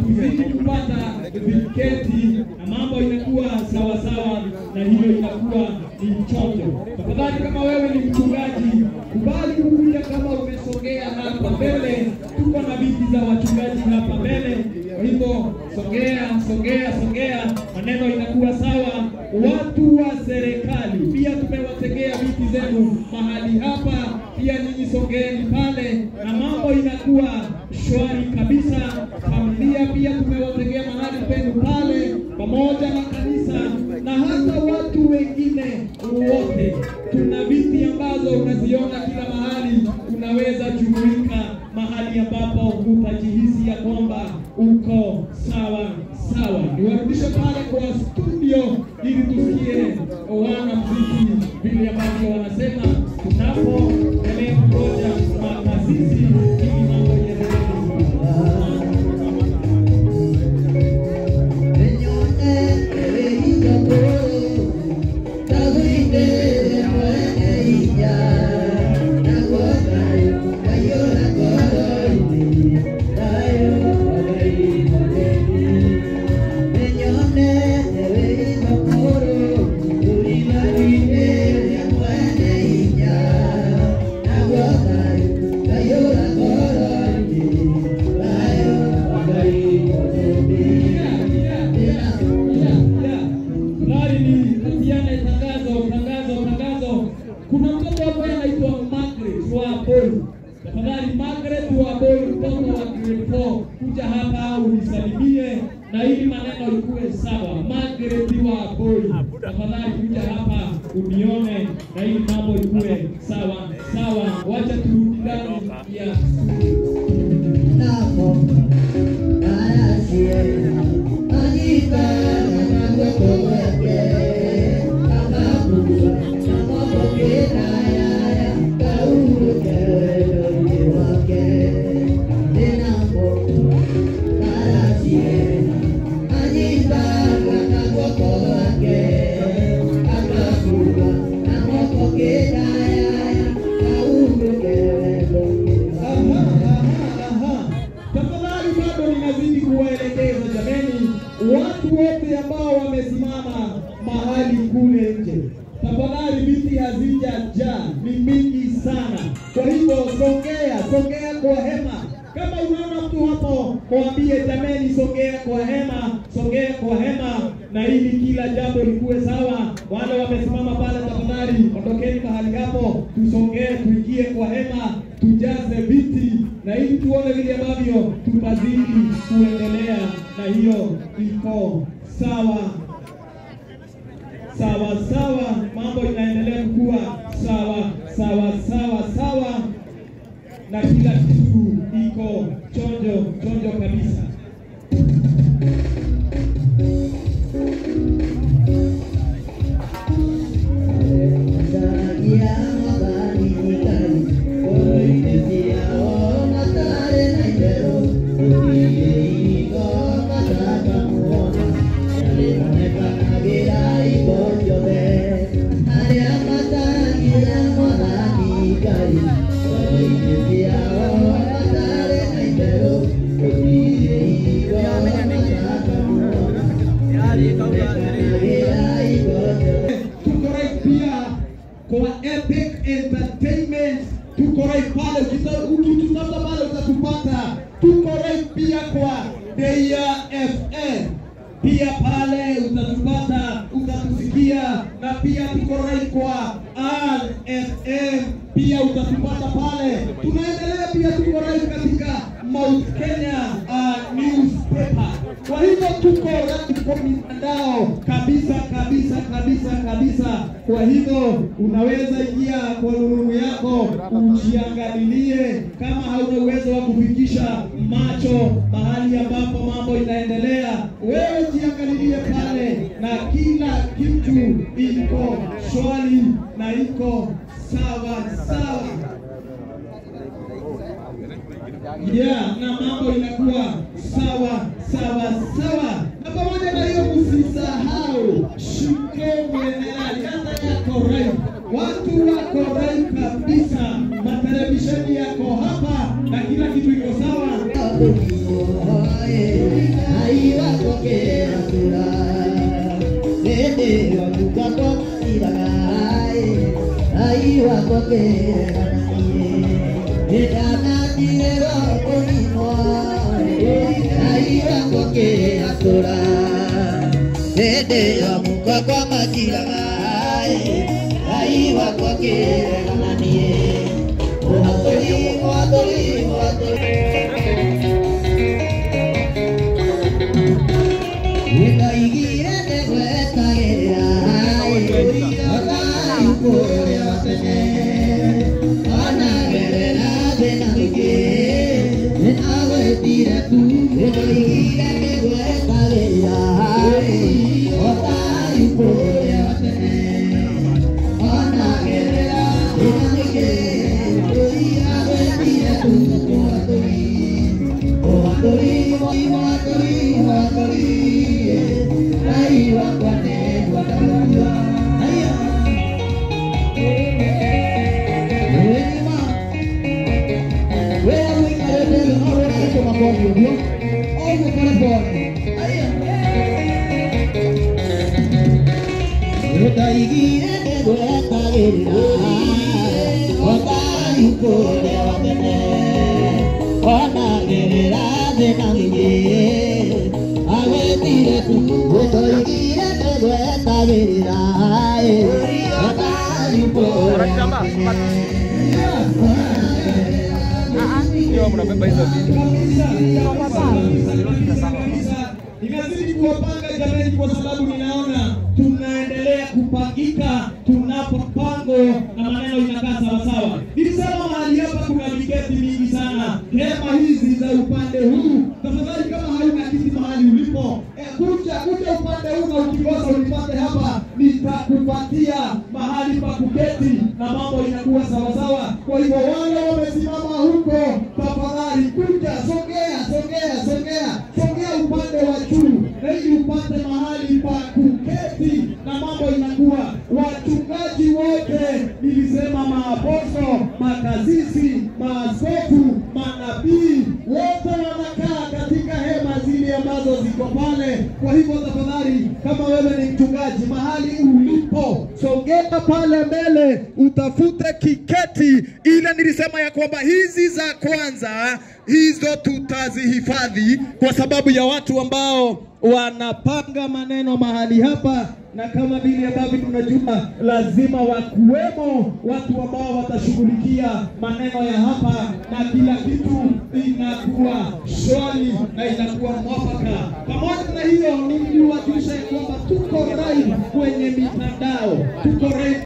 tuzidi kupata viketi na mambo inakuwa sawa sawa, na hiyo inakuwa ni mchongo. Tafadhali kama wewe ni mchungaji, kubali kukuja kama umesogea hapa mbele. Tuko na viti za wachungaji hapa mbele. Kwa hivyo sogea, maneno inakuwa sawa. Watu wa serikali pia tumewategea viti zenu mahali hapa, pia ninyi songeeni pale na mambo inakuwa shwari kabisa. Familia pia tumewategea mahali penu pale, pamoja na kanisa na hata watu wengine wote. Tuna viti ambazo unaziona kila mahali, unaweza jumuika mahali ambapo utajihisi ya kwamba uko sawa. Niwarudishe pale kwa studio ili tusikie wana muziki vile ambavyo wanasema tunapo endelea kungoja masisi ili mambo yaendelee. Kuna mtoto hapa anaitwa Margaret wa Boy. Tafadhali Margaret wa Boy, mtoto wa grade 4, kuja hapa unisalimie na ili maneno ikuwe sawa. Margaret wa Boy, tafadhali kuja hapa unione na ili mambo ikuwe sawa. Wacha turudi ndani ya nako. watu wote ambao wamesimama mahali kule nje, tafadhali viti hazijajaa, ni mingi sana. Kwa hivyo songea kwa hema. Kama unaona mtu hapo, mwambie jameni, songea kwa hema na ili kila jambo likuwe sawa. Wale wamesimama pale, tafadhali ondokeni mahali hapo, tusongee tuingie kwa hema, tujaze viti na ili tuone vile ambavyo tutazidi kuendelea, na hiyo iko sawa. Mambo inaendelea kuwa sawa na kila kitu iko chonjo kabisa. Kwa Epic Entertainment tuko right pale, ukitutafuta pale utatupata. Tuko right pia kwa Deya FM, pia pale utatupata, utatusikia. Na pia tuko right kwa RFM, pia utatupata pale. Tunaendelea pia, tuko right katika Mount Kenya newspaper. Kwa hivyo tuko right kwa mitandao kabisa. Kwa hivyo unaweza ingia kwa rununu yako ujiangalilie, kama hauna uwezo wa kufikisha macho mahali ambapo mambo inaendelea, wewe jiangalilie pale, na kila kitu iko shwari na iko sawa. Na mambo inakuwa sawa. Na pamoja na hiyo, msisahau shikeni hata yako right. Watu wako right kabisa, matelevisheni yako hapa na kila kitu iko sawa. majiragai ai wakoke kananie edananiro onimo ai wakoke atura ede amuka kwa majiragai ai wakoke kananie Inazidi kuwapanga jamani, kwa sababu ninaona tunaendelea kupangika, tunapopango na maneno inakaa sawa sawa. Nilisema mahali hapa kuna viketi mingi sana. Hema hizi za upande huu, tafadhali kama hauna kiti mahali ulipo, kuja upande huu na ukikosa unipate hapa, nitakupatia mahali pa kuketi na mambo inakuwa sawa sawa. Kwa hivyo wale wamesimama huko, tafadhali kuja, songea upande wa juu ili upate mahali pa kuketi na mambo inakuwa. Wachungaji wote nilisema, maapostoli, makasisi, maaskofu, manabii, wote wanakaa katika hema zile ambazo ziko pale. Kwa hivyo tafadhali, kama wewe ni mchungaji mahali ulipo, songea pale mbele utafute kiketi. Ile nilisema ya kwamba hizi za kwanza hizo tutazihifadhi kwa sababu ya watu ambao wanapanga maneno mahali hapa, na kama vile ambavyo tunajua lazima wakuwemo watu ambao watashughulikia maneno ya hapa, na kila kitu inakuwa shwari na inakuwa mwafaka. Pamoja na hiyo, niliwajulisha kwamba tuko live kwenye mitandao, tuko live